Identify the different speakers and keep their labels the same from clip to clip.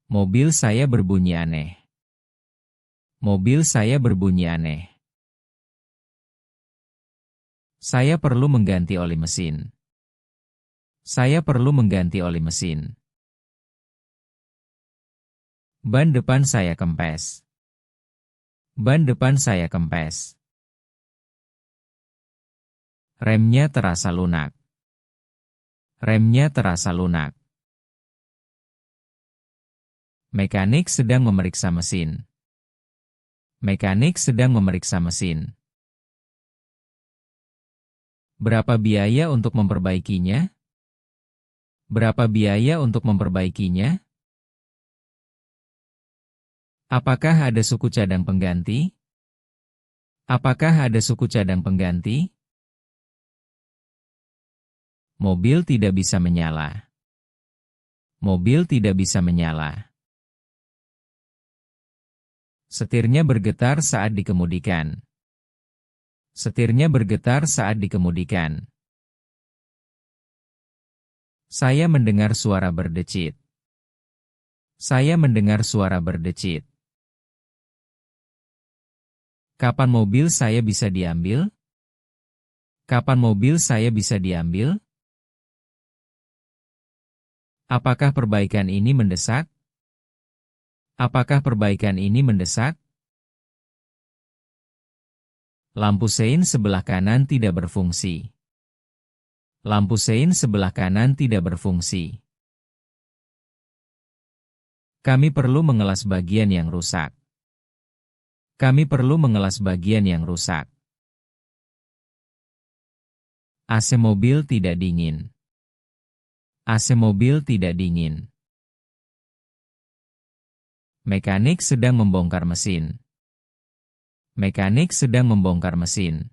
Speaker 1: Mobil saya berbunyi aneh. Mobil saya berbunyi aneh. Saya perlu mengganti oli mesin. Saya perlu mengganti oli mesin. Ban depan saya kempes. Ban depan saya kempes. Remnya terasa lunak. Remnya terasa lunak. Mekanik sedang memeriksa mesin. Mekanik sedang memeriksa mesin. Berapa biaya untuk memperbaikinya? Berapa biaya untuk memperbaikinya? Apakah ada suku cadang pengganti? Apakah ada suku cadang pengganti? Mobil tidak bisa menyala. Mobil tidak bisa menyala. Setirnya bergetar saat dikemudikan. Setirnya bergetar saat dikemudikan. Saya mendengar suara berdecit. Saya mendengar suara berdecit. Kapan mobil saya bisa diambil? Kapan mobil saya bisa diambil? Apakah perbaikan ini mendesak? Apakah perbaikan ini mendesak? Lampu sein sebelah kanan tidak berfungsi. Lampu sein sebelah kanan tidak berfungsi. Kami perlu mengelas bagian yang rusak. Kami perlu mengelas bagian yang rusak. AC mobil tidak dingin. AC mobil tidak dingin. Mekanik sedang membongkar mesin. Mekanik sedang membongkar mesin.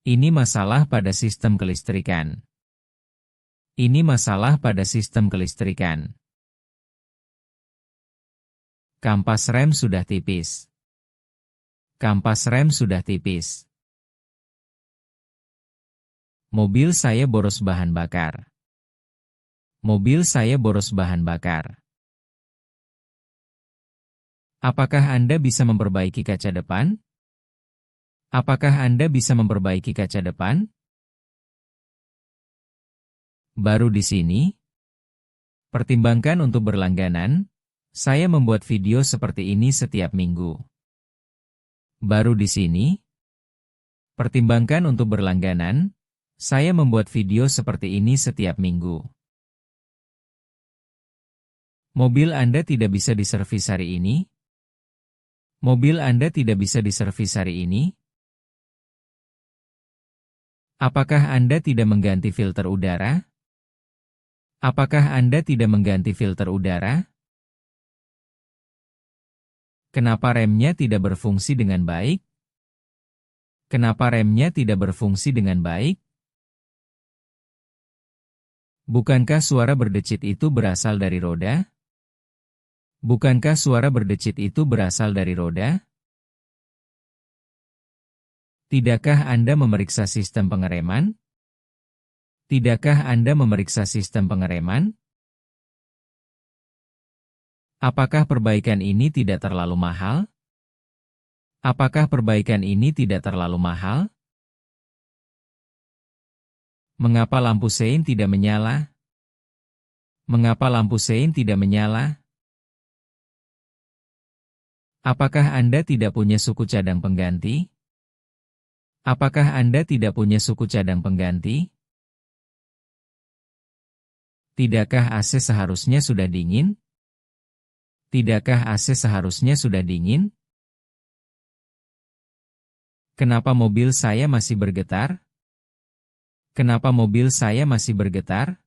Speaker 1: Ini masalah pada sistem kelistrikan. Ini masalah pada sistem kelistrikan. Kampas rem sudah tipis. Kampas rem sudah tipis. Mobil saya boros bahan bakar. Mobil saya boros bahan bakar. Apakah Anda bisa memperbaiki kaca depan? Apakah Anda bisa memperbaiki kaca depan? Baru di sini? Pertimbangkan untuk berlangganan. Saya membuat video seperti ini setiap minggu. Baru di sini? Pertimbangkan untuk berlangganan. Saya membuat video seperti ini setiap minggu. Mobil Anda tidak bisa diservis hari ini? Mobil Anda tidak bisa diservis hari ini? Apakah Anda tidak mengganti filter udara? Apakah Anda tidak mengganti filter udara? Kenapa remnya tidak berfungsi dengan baik? Kenapa remnya tidak berfungsi dengan baik? Bukankah suara berdecit itu berasal dari roda? Bukankah suara berdecit itu berasal dari roda? Tidakkah Anda memeriksa sistem pengereman? Tidakkah Anda memeriksa sistem pengereman? Apakah perbaikan ini tidak terlalu mahal? Apakah perbaikan ini tidak terlalu mahal? Mengapa lampu sein tidak menyala? Mengapa lampu sein tidak menyala? Apakah Anda tidak punya suku cadang pengganti? Apakah Anda tidak punya suku cadang pengganti? Tidakkah AC seharusnya sudah dingin? Tidakkah AC seharusnya sudah dingin? Kenapa mobil saya masih bergetar? Kenapa mobil saya masih bergetar?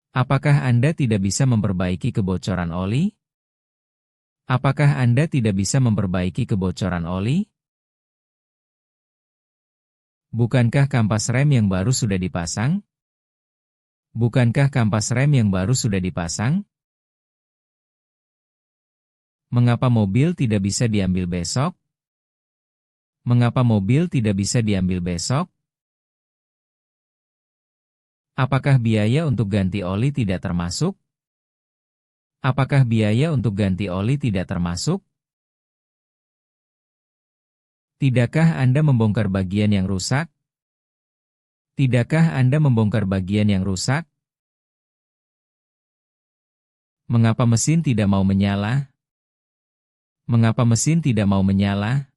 Speaker 1: Apakah Anda tidak bisa memperbaiki kebocoran oli? Apakah Anda tidak bisa memperbaiki kebocoran oli? Bukankah kampas rem yang baru sudah dipasang? Bukankah kampas rem yang baru sudah dipasang? Mengapa mobil tidak bisa diambil besok? Mengapa mobil tidak bisa diambil besok? Apakah biaya untuk ganti oli tidak termasuk? Apakah biaya untuk ganti oli tidak termasuk? Tidakkah Anda membongkar bagian yang rusak? Tidakkah Anda membongkar bagian yang rusak? Mengapa mesin tidak mau menyala? Mengapa mesin tidak mau menyala?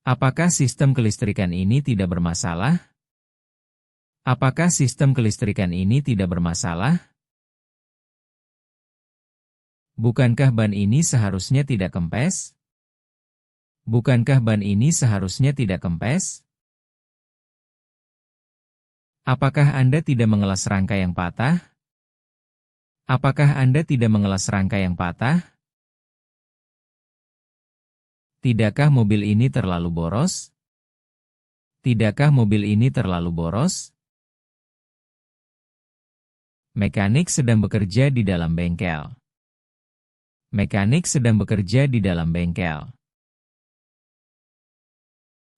Speaker 1: Apakah sistem kelistrikan ini tidak bermasalah? Apakah sistem kelistrikan ini tidak bermasalah? Bukankah ban ini seharusnya tidak kempes? Bukankah ban ini seharusnya tidak kempes? Apakah Anda tidak mengelas rangka yang patah? Apakah Anda tidak mengelas rangka yang patah? Tidakkah mobil ini terlalu boros? Tidakkah mobil ini terlalu boros? Mekanik sedang bekerja di dalam bengkel. Mekanik sedang bekerja di dalam bengkel.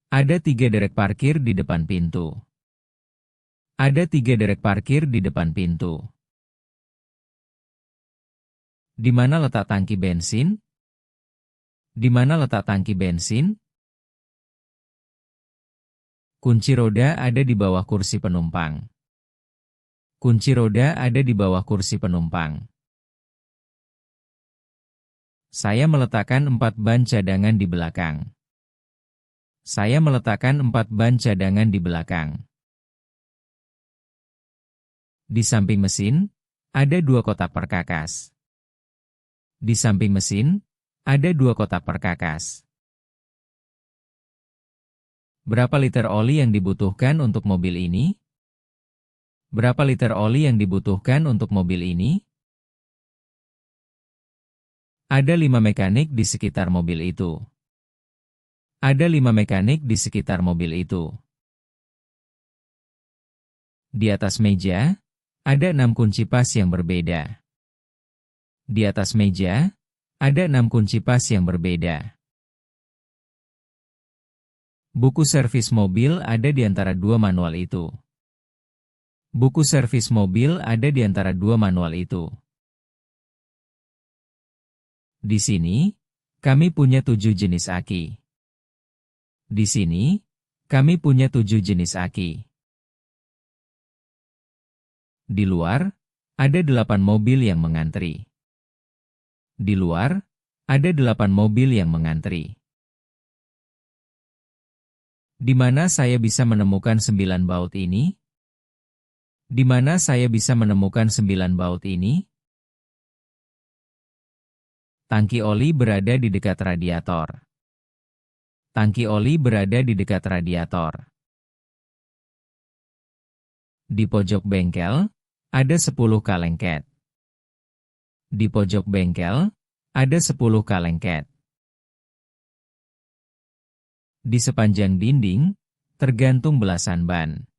Speaker 1: Ada 3 derek parkir di depan pintu. Ada 3 derek parkir di depan pintu. Di mana letak tangki bensin? Di mana letak tangki bensin? Kunci roda ada di bawah kursi penumpang. Kunci roda ada di bawah kursi penumpang. Saya meletakkan 4 ban cadangan di belakang. Saya meletakkan 4 ban cadangan di belakang. Di samping mesin, ada 2 kotak perkakas. Di samping mesin, ada 2 kotak perkakas. Berapa liter oli yang dibutuhkan untuk mobil ini? Berapa liter oli yang dibutuhkan untuk mobil ini? Ada 5 mekanik di sekitar mobil itu. Ada 5 mekanik di sekitar mobil itu. Di atas meja, ada 6 kunci pas yang berbeda. Di atas meja, ada 6 kunci pas yang berbeda. Buku servis mobil ada di antara 2 manual itu. Buku servis mobil ada di antara 2 manual itu. Di sini, kami punya 7 jenis aki. Di sini, kami punya 7 jenis aki. Di luar, ada 8 mobil yang mengantri. Di luar, ada 8 mobil yang mengantri. Di mana saya bisa menemukan 9 baut ini? Di mana saya bisa menemukan 9 baut ini? Tangki oli berada di dekat radiator. Tangki oli berada di dekat radiator. Di pojok bengkel, ada 10 kalengket. Di pojok bengkel, ada 10 kalengket. Di sepanjang dinding, tergantung belasan ban.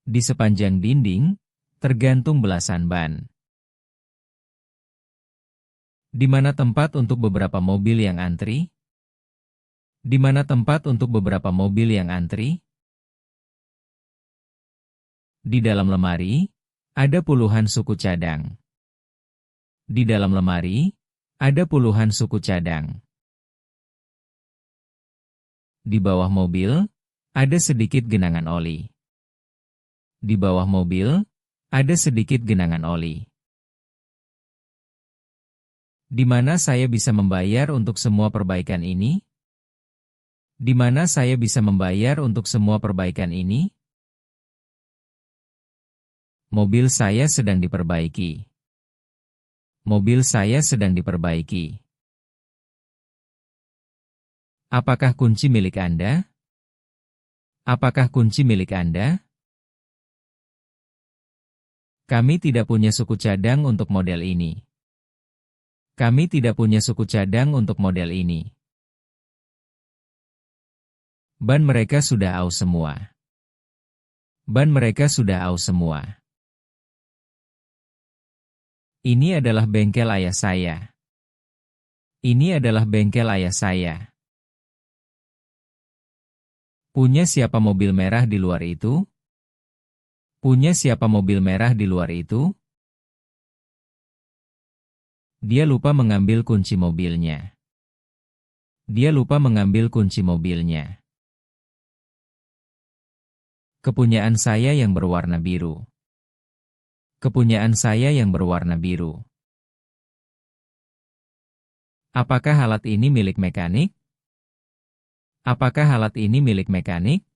Speaker 1: Di sepanjang dinding, tergantung belasan ban. Di mana tempat untuk beberapa mobil yang antri? Di mana tempat untuk beberapa mobil yang antri? Di dalam lemari, ada puluhan suku cadang. Di dalam lemari, ada puluhan suku cadang. Di bawah mobil, ada sedikit genangan oli. Di bawah mobil, ada sedikit genangan oli. Di mana saya bisa membayar untuk semua perbaikan ini? Di mana saya bisa membayar untuk semua perbaikan ini? Mobil saya sedang diperbaiki. Mobil saya sedang diperbaiki. Apakah kunci milik Anda? Apakah kunci milik Anda? Kami tidak punya suku cadang untuk model ini. Kami tidak punya suku cadang untuk model ini. Ban mereka sudah aus semua. Ban mereka sudah aus semua. Ini adalah bengkel ayah saya. Ini adalah bengkel ayah saya. Punya siapa mobil merah di luar itu? Punya siapa mobil merah di luar itu? Dia lupa mengambil kunci mobilnya. Dia lupa mengambil kunci mobilnya. Kepunyaan saya yang berwarna biru. Kepunyaan saya yang berwarna biru. Apakah alat ini milik mekanik? Apakah alat ini milik mekanik?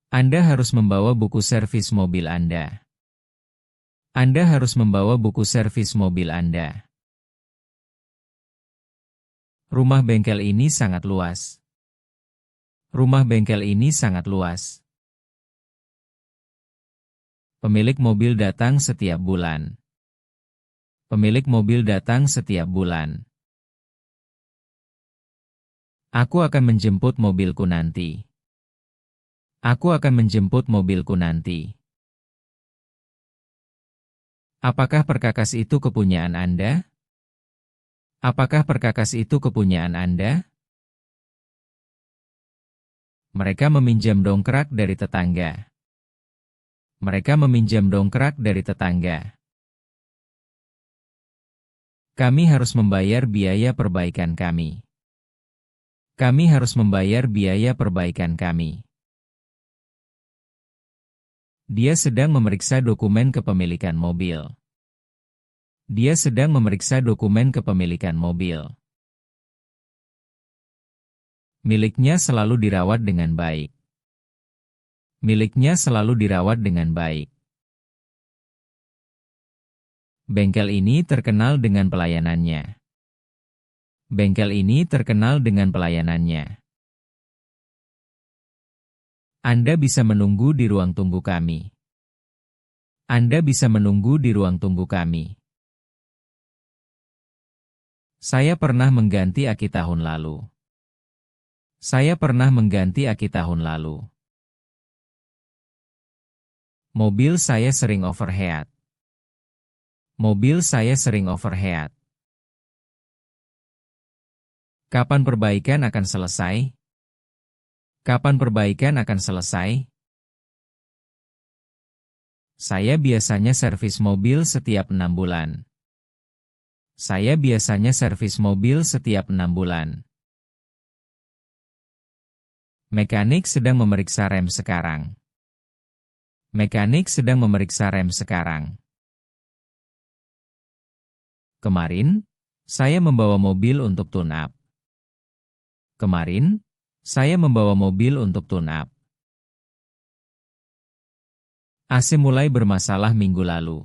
Speaker 1: Anda harus membawa buku servis mobil Anda. Anda harus membawa buku servis mobil Anda. Rumah bengkel ini sangat luas. Rumah bengkel ini sangat luas. Pemilik mobil datang setiap bulan. Pemilik mobil datang setiap bulan. Aku akan menjemput mobilku nanti. Aku akan menjemput mobilku nanti. Apakah perkakas itu kepunyaan Anda? Apakah perkakas itu kepunyaan Anda? Mereka meminjam dongkrak dari tetangga. Mereka meminjam dongkrak dari tetangga. Kami harus membayar biaya perbaikan kami. Kami harus membayar biaya perbaikan kami. Dia sedang memeriksa dokumen kepemilikan mobil. Dia sedang memeriksa dokumen kepemilikan mobil. Miliknya selalu dirawat dengan baik. Miliknya selalu dirawat dengan baik. Bengkel ini terkenal dengan pelayanannya. Bengkel ini terkenal dengan pelayanannya. Anda bisa menunggu di ruang tunggu kami. Anda bisa menunggu di ruang tunggu kami. Saya pernah mengganti aki tahun lalu. Saya pernah mengganti aki tahun lalu. Mobil saya sering overheat. Mobil saya sering overheat. Kapan perbaikan akan selesai? Kapan perbaikan akan selesai? Saya biasanya servis mobil setiap 6 bulan. Saya biasanya servis mobil setiap 6 bulan. Mekanik sedang memeriksa rem sekarang. Mekanik sedang memeriksa rem sekarang. Kemarin, saya membawa mobil untuk tune-up. Kemarin, saya membawa mobil untuk tune-up. AC mulai bermasalah minggu lalu.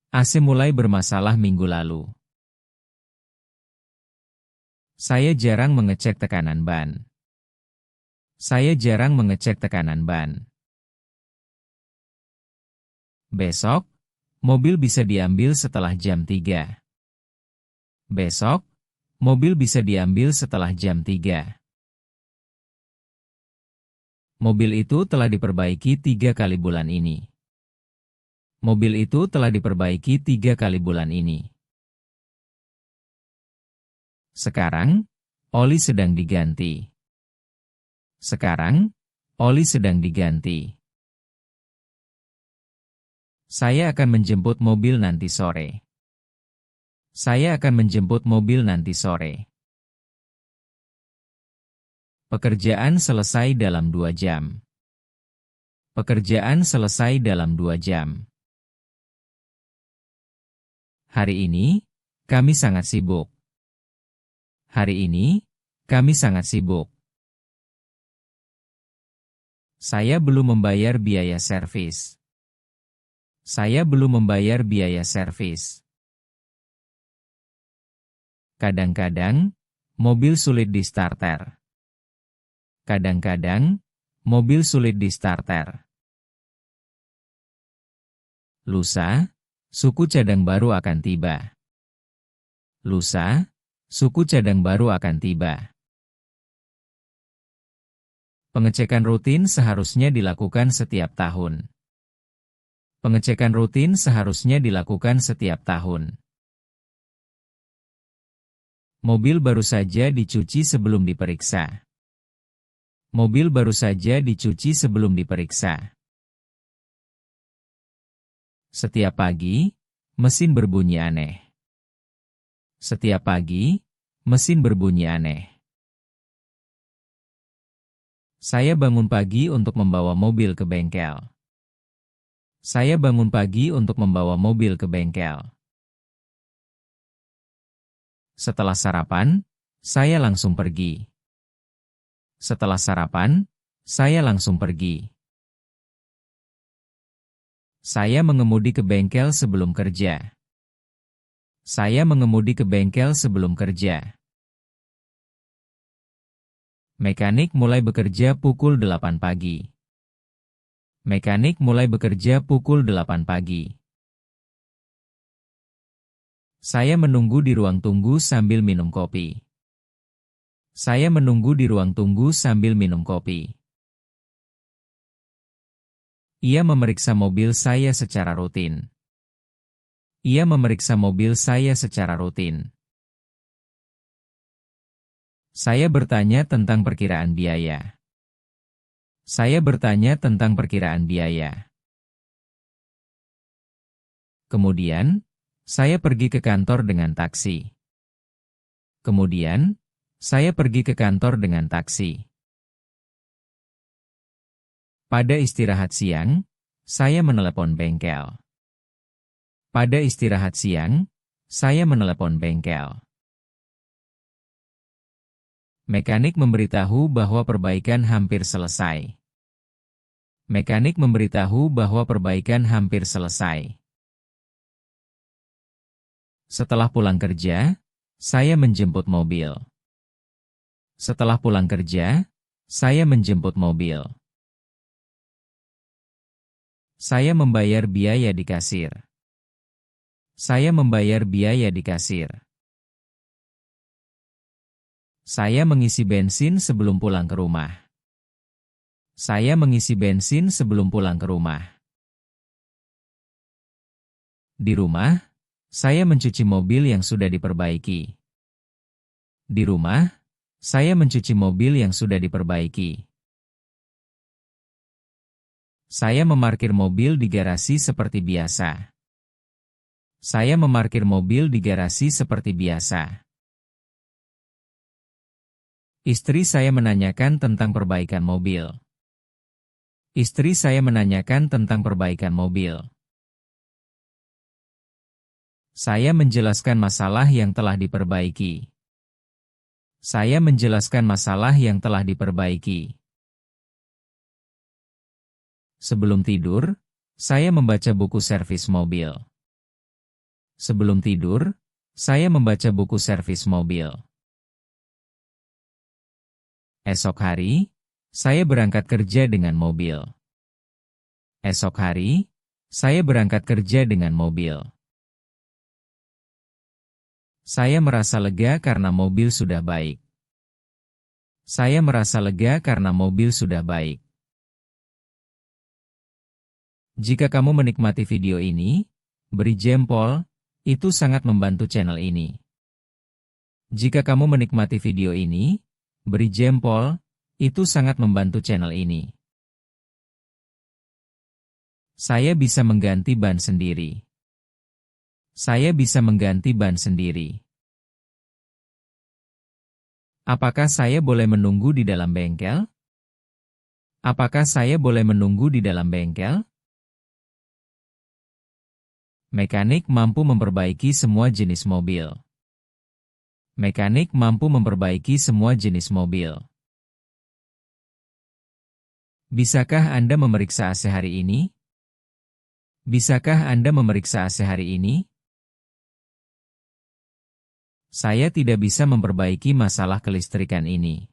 Speaker 1: AC mulai bermasalah minggu lalu. Saya jarang mengecek tekanan ban. Saya jarang mengecek tekanan ban. Besok, mobil bisa diambil setelah jam 3. Besok, mobil bisa diambil setelah jam 3. Mobil itu telah diperbaiki 3 kali bulan ini. Mobil itu telah diperbaiki 3 kali bulan ini. Sekarang, oli sedang diganti. Sekarang, oli sedang diganti. Saya akan menjemput mobil nanti sore. Saya akan menjemput mobil nanti sore. Pekerjaan selesai dalam 2 jam. Pekerjaan selesai dalam 2 jam. Hari ini, kami sangat sibuk. Hari ini, kami sangat sibuk. Saya belum membayar biaya servis. Saya belum membayar biaya servis. Kadang-kadang, mobil sulit di starter. Kadang-kadang, mobil sulit di starter. Lusa, suku cadang baru akan tiba. Lusa, suku cadang baru akan tiba. Pengecekan rutin seharusnya dilakukan setiap tahun. Pengecekan rutin seharusnya dilakukan setiap tahun. Mobil baru saja dicuci sebelum diperiksa. Mobil baru saja dicuci sebelum diperiksa. Setiap pagi, mesin berbunyi aneh. Setiap pagi, mesin berbunyi aneh. Saya bangun pagi untuk membawa mobil ke bengkel. Saya bangun pagi untuk membawa mobil ke bengkel. Setelah sarapan, saya langsung pergi. Setelah sarapan, saya langsung pergi. Saya mengemudi ke bengkel sebelum kerja. Saya mengemudi ke bengkel sebelum kerja. Mekanik mulai bekerja pukul 8 pagi. Mekanik mulai bekerja pukul 8 pagi. Saya menunggu di ruang tunggu sambil minum kopi. Saya menunggu di ruang tunggu sambil minum kopi. Ia memeriksa mobil saya secara rutin. Ia memeriksa mobil saya secara rutin. Saya bertanya tentang perkiraan biaya. Saya bertanya tentang perkiraan biaya. Kemudian, saya pergi ke kantor dengan taksi. Kemudian, saya pergi ke kantor dengan taksi. Pada istirahat siang, saya menelepon bengkel. Pada istirahat siang, saya menelepon bengkel. Mekanik memberitahu bahwa perbaikan hampir selesai. Mekanik memberitahu bahwa perbaikan hampir selesai. Setelah pulang kerja, saya menjemput mobil. Setelah pulang kerja, saya menjemput mobil. Saya membayar biaya di kasir. Saya membayar biaya di kasir. Saya mengisi bensin sebelum pulang ke rumah. Saya mengisi bensin sebelum pulang ke rumah. Di rumah, saya mencuci mobil yang sudah diperbaiki. Di rumah, saya mencuci mobil yang sudah diperbaiki. Saya memarkir mobil di garasi seperti biasa. Saya memarkir mobil di garasi seperti biasa. Istri saya menanyakan tentang perbaikan mobil. Istri saya menanyakan tentang perbaikan mobil. Saya menjelaskan masalah yang telah diperbaiki. Saya menjelaskan masalah yang telah diperbaiki. Sebelum tidur, saya membaca buku servis mobil. Sebelum tidur, saya membaca buku servis mobil. Esok hari, saya berangkat kerja dengan mobil. Esok hari, saya berangkat kerja dengan mobil. Saya merasa lega karena mobil sudah baik. Saya merasa lega karena mobil sudah baik. Jika kamu menikmati video ini, beri jempol, itu sangat membantu channel ini. Jika kamu menikmati video ini, beri jempol, itu sangat membantu channel ini. Saya bisa mengganti ban sendiri. Saya bisa mengganti ban sendiri. Apakah saya boleh menunggu di dalam bengkel? Apakah saya boleh menunggu di dalam bengkel? Mekanik mampu memperbaiki semua jenis mobil. Mekanik mampu memperbaiki semua jenis mobil. Bisakah Anda memeriksa AC hari ini? Bisakah Anda memeriksa AC hari ini? Saya tidak bisa memperbaiki masalah kelistrikan ini.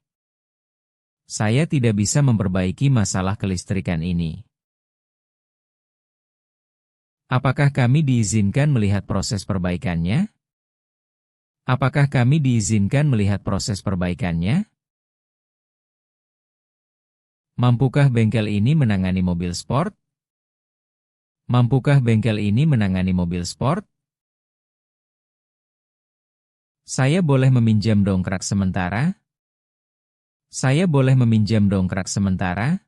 Speaker 1: Saya tidak bisa memperbaiki masalah kelistrikan ini. Apakah kami diizinkan melihat proses perbaikannya? Apakah kami diizinkan melihat proses perbaikannya? Mampukah bengkel ini menangani mobil sport? Mampukah bengkel ini menangani mobil sport? Saya boleh meminjam dongkrak sementara? Saya boleh meminjam dongkrak sementara?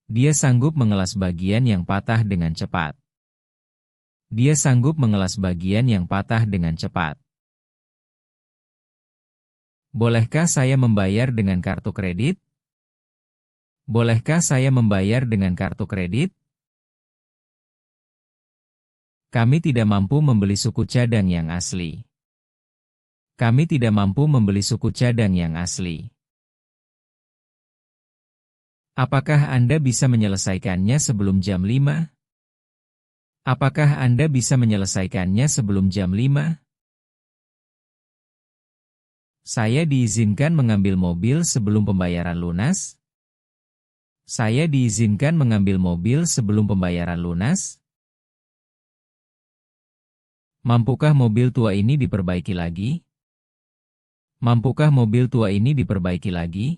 Speaker 1: Dia sanggup mengelas bagian yang patah dengan cepat. Dia sanggup mengelas bagian yang patah dengan cepat. Bolehkah saya membayar dengan kartu kredit? Bolehkah saya membayar dengan kartu kredit? Kami tidak mampu membeli suku cadang yang asli. Kami tidak mampu membeli suku cadang yang asli. Apakah Anda bisa menyelesaikannya sebelum jam 5? Apakah Anda bisa menyelesaikannya sebelum jam 5? Saya diizinkan mengambil mobil sebelum pembayaran lunas? Saya diizinkan mengambil mobil sebelum pembayaran lunas? Mampukah mobil tua ini diperbaiki lagi? Mampukah mobil tua ini diperbaiki lagi?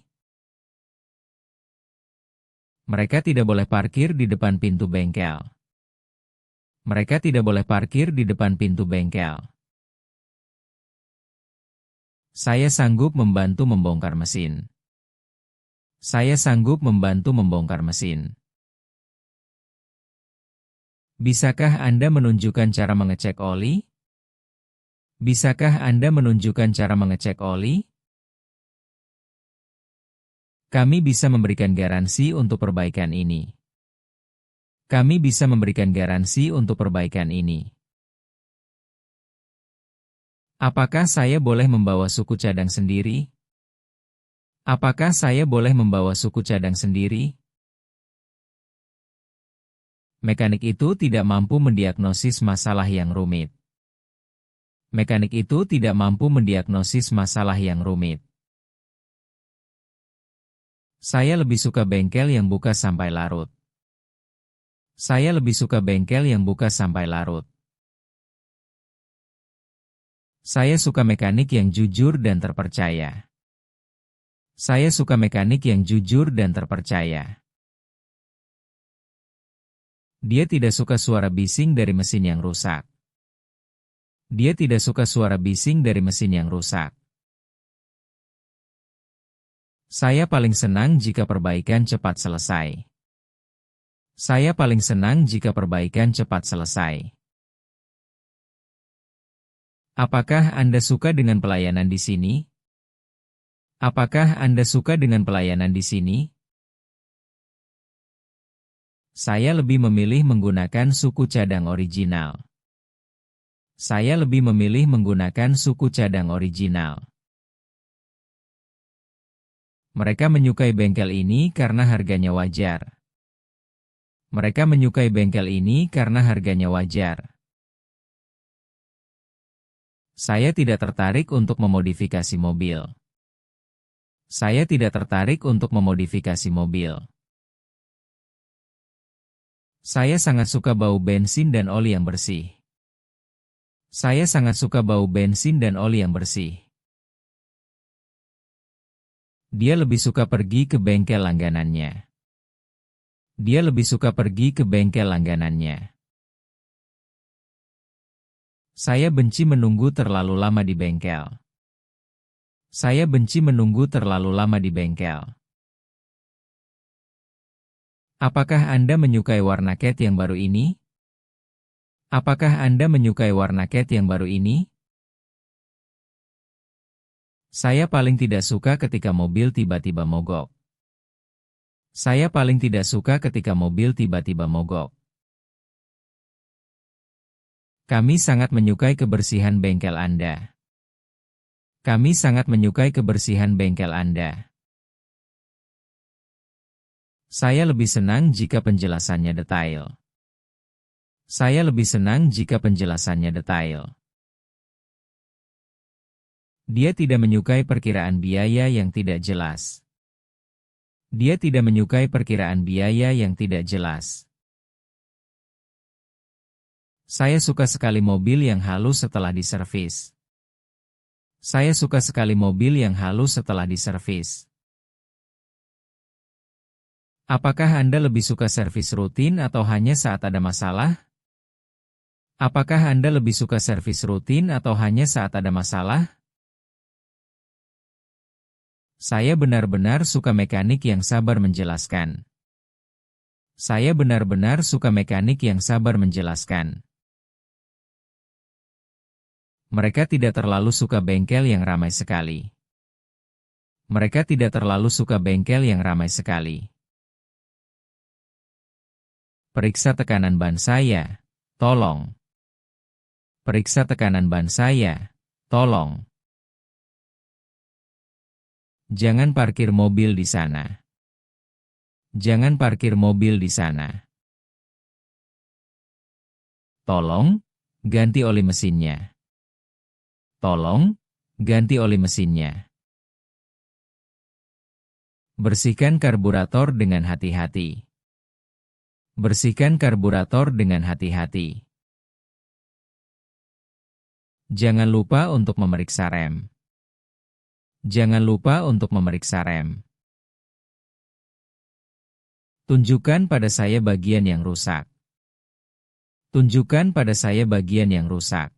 Speaker 1: Mereka tidak boleh parkir di depan pintu bengkel. Mereka tidak boleh parkir di depan pintu bengkel. Saya sanggup membantu membongkar mesin. Saya sanggup membantu membongkar mesin. Bisakah Anda menunjukkan cara mengecek oli? Bisakah Anda menunjukkan cara mengecek oli? Kami bisa memberikan garansi untuk perbaikan ini. Kami bisa memberikan garansi untuk perbaikan ini. Apakah saya boleh membawa suku cadang sendiri? Apakah saya boleh membawa suku cadang sendiri? Mekanik itu tidak mampu mendiagnosis masalah yang rumit. Mekanik itu tidak mampu mendiagnosis masalah yang rumit. Saya lebih suka bengkel yang buka sampai larut. Saya lebih suka bengkel yang buka sampai larut. Saya suka mekanik yang jujur dan terpercaya. Saya suka mekanik yang jujur dan terpercaya. Dia tidak suka suara bising dari mesin yang rusak. Dia tidak suka suara bising dari mesin yang rusak. Saya paling senang jika perbaikan cepat selesai. Saya paling senang jika perbaikan cepat selesai. Apakah Anda suka dengan pelayanan di sini? Apakah Anda suka dengan pelayanan di sini? Saya lebih memilih menggunakan suku cadang original. Saya lebih memilih menggunakan suku cadang original. Mereka menyukai bengkel ini karena harganya wajar. Mereka menyukai bengkel ini karena harganya wajar. Saya tidak tertarik untuk memodifikasi mobil. Saya tidak tertarik untuk memodifikasi mobil. Saya sangat suka bau bensin dan oli yang bersih. Saya sangat suka bau bensin dan oli yang bersih. Dia lebih suka pergi ke bengkel langganannya. Dia lebih suka pergi ke bengkel langganannya. Saya benci menunggu terlalu lama di bengkel. Saya benci menunggu terlalu lama di bengkel. Apakah Anda menyukai warna cat yang baru ini? Apakah Anda menyukai warna cat yang baru ini? Saya paling tidak suka ketika mobil tiba-tiba mogok. Saya paling tidak suka ketika mobil tiba-tiba mogok. Kami sangat menyukai kebersihan bengkel Anda. Kami sangat menyukai kebersihan bengkel Anda. Saya lebih senang jika penjelasannya detail. Saya lebih senang jika penjelasannya detail. Dia tidak menyukai perkiraan biaya yang tidak jelas. Dia tidak menyukai perkiraan biaya yang tidak jelas. Saya suka sekali mobil yang halus setelah diservis. Saya suka sekali mobil yang halus setelah diservis. Apakah Anda lebih suka servis rutin atau hanya saat ada masalah? Apakah Anda lebih suka servis rutin atau hanya saat ada masalah? Saya benar-benar suka mekanik yang sabar menjelaskan. Saya benar-benar suka mekanik yang sabar menjelaskan. Mereka tidak terlalu suka bengkel yang ramai sekali. Mereka tidak terlalu suka bengkel yang ramai sekali. Periksa tekanan ban saya, tolong. Periksa tekanan ban saya, tolong. Jangan parkir mobil di sana. Jangan parkir mobil di sana. Tolong, ganti oli mesinnya. Tolong, ganti oli mesinnya. Bersihkan karburator dengan hati-hati. Bersihkan karburator dengan hati-hati. Jangan lupa untuk memeriksa rem. Jangan lupa untuk memeriksa rem. Tunjukkan pada saya bagian yang rusak. Tunjukkan pada saya bagian yang rusak.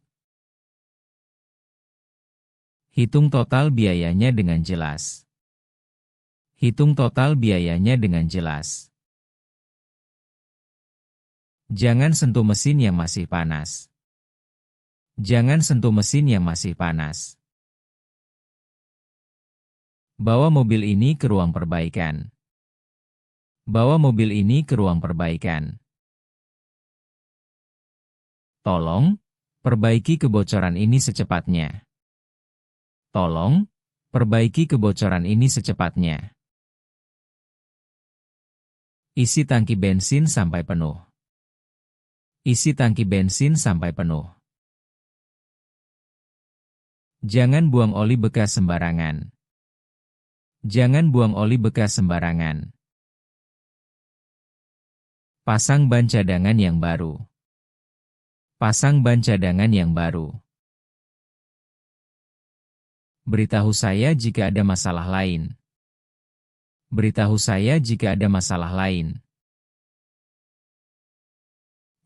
Speaker 1: Hitung total biayanya dengan jelas. Hitung total biayanya dengan jelas. Jangan sentuh mesin yang masih panas. Jangan sentuh mesin yang masih panas. Bawa mobil ini ke ruang perbaikan. Bawa mobil ini ke ruang perbaikan. Tolong, perbaiki kebocoran ini secepatnya. Tolong, perbaiki kebocoran ini secepatnya. Isi tangki bensin sampai penuh. Isi tangki bensin sampai penuh. Jangan buang oli bekas sembarangan. Jangan buang oli bekas sembarangan. Pasang ban cadangan yang baru. Pasang ban cadangan yang baru. Beritahu saya jika ada masalah lain. Beritahu saya jika ada masalah lain.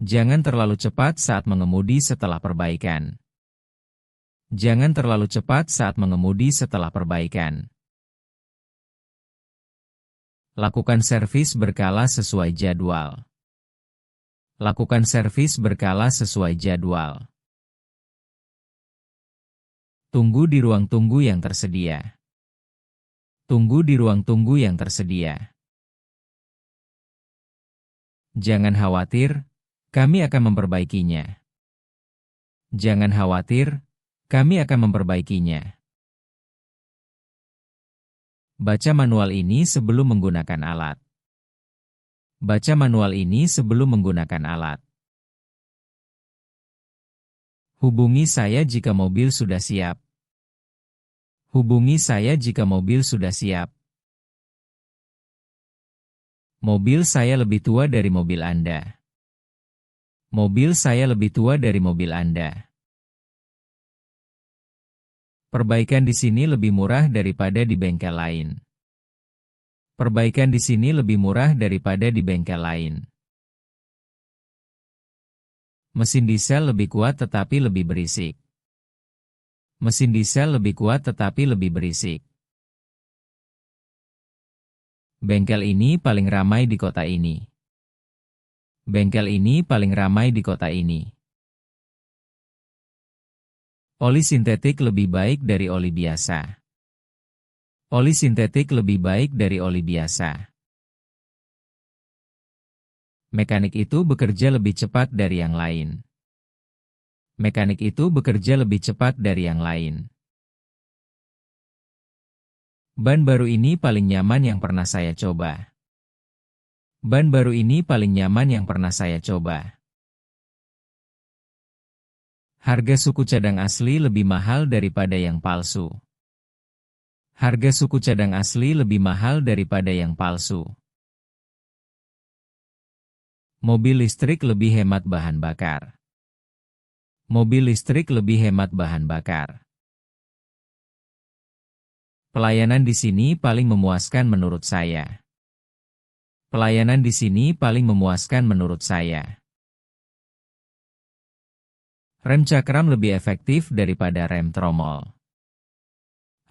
Speaker 1: Jangan terlalu cepat saat mengemudi setelah perbaikan. Jangan terlalu cepat saat mengemudi setelah perbaikan. Lakukan servis berkala sesuai jadwal. Lakukan servis berkala sesuai jadwal. Tunggu di ruang tunggu yang tersedia. Tunggu di ruang tunggu yang tersedia. Jangan khawatir, kami akan memperbaikinya. Jangan khawatir, kami akan memperbaikinya. Baca manual ini sebelum menggunakan alat. Baca manual ini sebelum menggunakan alat. Hubungi saya jika mobil sudah siap. Hubungi saya jika mobil sudah siap. Mobil saya lebih tua dari mobil Anda. Mobil saya lebih tua dari mobil Anda. Perbaikan di sini lebih murah daripada di bengkel lain. Perbaikan di sini lebih murah daripada di bengkel lain. Mesin diesel lebih kuat tetapi lebih berisik. Mesin diesel lebih kuat tetapi lebih berisik. Bengkel ini paling ramai di kota ini. Bengkel ini paling ramai di kota ini. Oli sintetik lebih baik dari oli biasa. Oli sintetik lebih baik dari oli biasa. Mekanik itu bekerja lebih cepat dari yang lain. Mekanik itu bekerja lebih cepat dari yang lain. Ban baru ini paling nyaman yang pernah saya coba. Ban baru ini paling nyaman yang pernah saya coba. Harga suku cadang asli lebih mahal daripada yang palsu. Harga suku cadang asli lebih mahal daripada yang palsu. Mobil listrik lebih hemat bahan bakar. Mobil listrik lebih hemat bahan bakar. Pelayanan di sini paling memuaskan menurut saya. Pelayanan di sini paling memuaskan menurut saya. Rem cakram lebih efektif daripada rem tromol.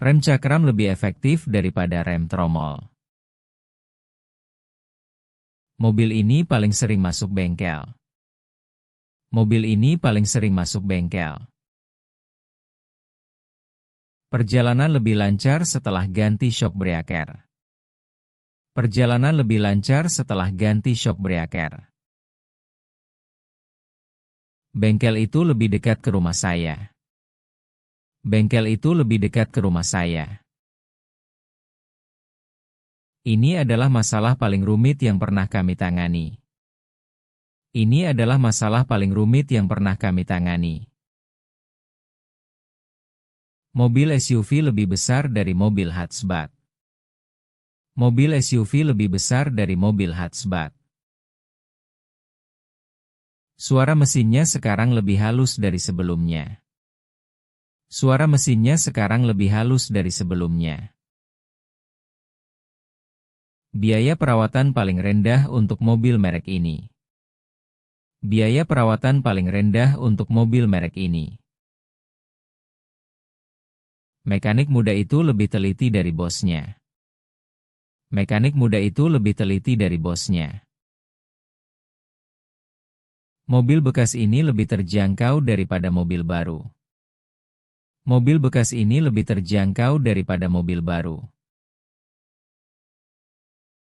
Speaker 1: Rem cakram lebih efektif daripada rem tromol. Mobil ini paling sering masuk bengkel. Mobil ini paling sering masuk bengkel. Perjalanan lebih lancar setelah ganti shock breaker. Perjalanan lebih lancar setelah ganti shock breaker. Bengkel itu lebih dekat ke rumah saya. Bengkel itu lebih dekat ke rumah saya. Ini adalah masalah paling rumit yang pernah kami tangani. Ini adalah masalah paling rumit yang pernah kami tangani. Mobil SUV lebih besar dari mobil hatchback. Mobil SUV lebih besar dari mobil hatchback. Suara mesinnya sekarang lebih halus dari sebelumnya. Suara mesinnya sekarang lebih halus dari sebelumnya. Biaya perawatan paling rendah untuk mobil merek ini. Biaya perawatan paling rendah untuk mobil merek ini. Mekanik muda itu lebih teliti dari bosnya. Mekanik muda itu lebih teliti dari bosnya. Mobil bekas ini lebih terjangkau daripada mobil baru. Mobil bekas ini lebih terjangkau daripada mobil baru.